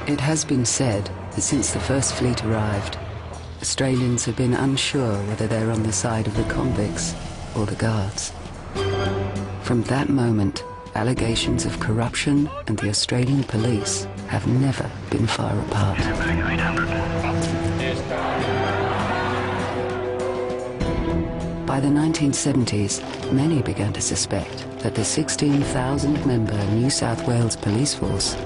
It has been said that since the first fleet arrived, Australians have been unsure whether they're on the side of the convicts or the guards. From that moment, allegations of corruption and the Australian police have never been far apart. By the 1970s, many began to suspect that the 16,000-member New South Wales police force,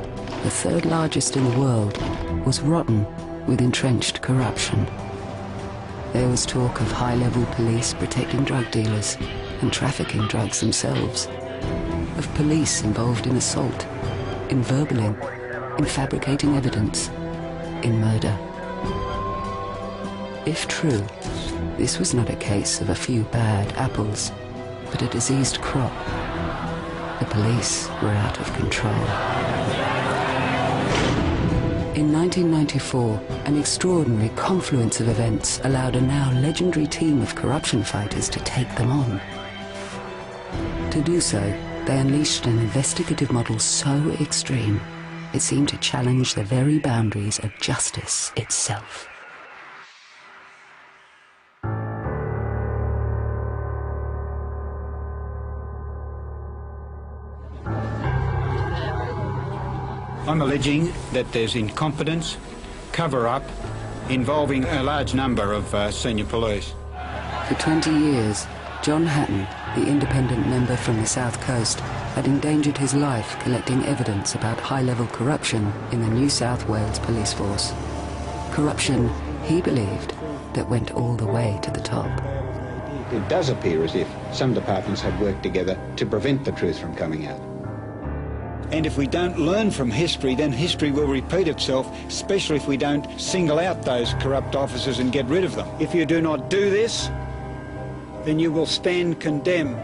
the third largest in the world, was rotten with entrenched corruption. There was talk of high-level police protecting drug dealers and trafficking drugs themselves, of police involved in assault, in verballing, in fabricating evidence, in murder. If true, this was not a case of a few bad apples, but a diseased crop. The police were out of control. In 1994, an extraordinary confluence of events allowed a now legendary team of corruption fighters to take them on. To do so, they unleashed an investigative model so extreme, it seemed to challenge the very boundaries of justice itself. I'm alleging that there's incompetence, cover-up, involving a large number of senior police. For 20 years, John Hatton, the independent member from the South Coast, had endangered his life collecting evidence about high-level corruption in the New South Wales police force. Corruption, he believed, that went all the way to the top. It does appear as if some departments have worked together to prevent the truth from coming out. And if we don't learn from history, then history will repeat itself, especially if we don't single out those corrupt officers and get rid of them. If you do not do this, then you will stand condemned.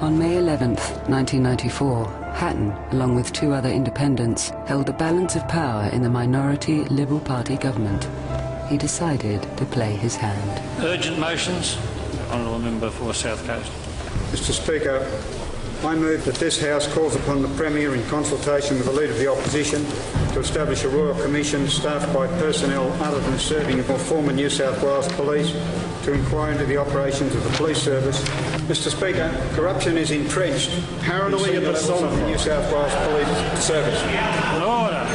On May 11th, 1994, Hatton, along with two other independents, held the balance of power in the minority Liberal Party government. He decided to play his hand. Urgent motions. Honourable Member for South Coast. Mr Speaker, I move that this House calls upon the Premier, in consultation with the Leader of the Opposition, to establish a Royal Commission staffed by personnel other than serving or former New South Wales Police to inquire into the operations of the police service. Mr Speaker, corruption is entrenched paranoid in the New South Wales Police Service. Order.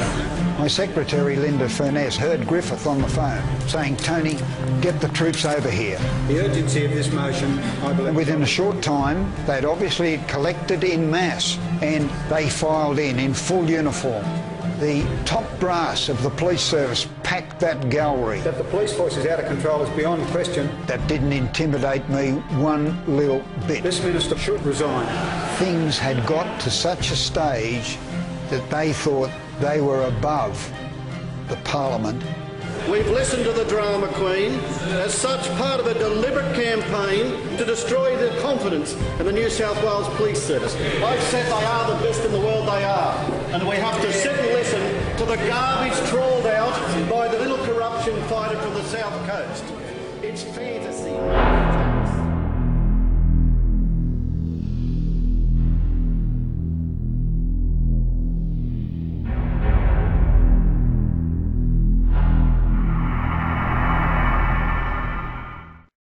My secretary, Linda Furness, heard Griffith on the phone saying, "Tony, get the troops over here." The urgency of this motion, I believe... Within a short time, they'd obviously collected en masse and they filed in full uniform. The top brass of the police service packed that gallery. That the police force is out of control is beyond question. That didn't intimidate me one little bit. This minister should resign. Things had got to such a stage that they thought they were above the Parliament. We've listened to the drama queen as such part of a deliberate campaign to destroy the confidence in the New South Wales Police Service. I've said they are the best in the world, they are. And we have to sit and listen to the garbage trawl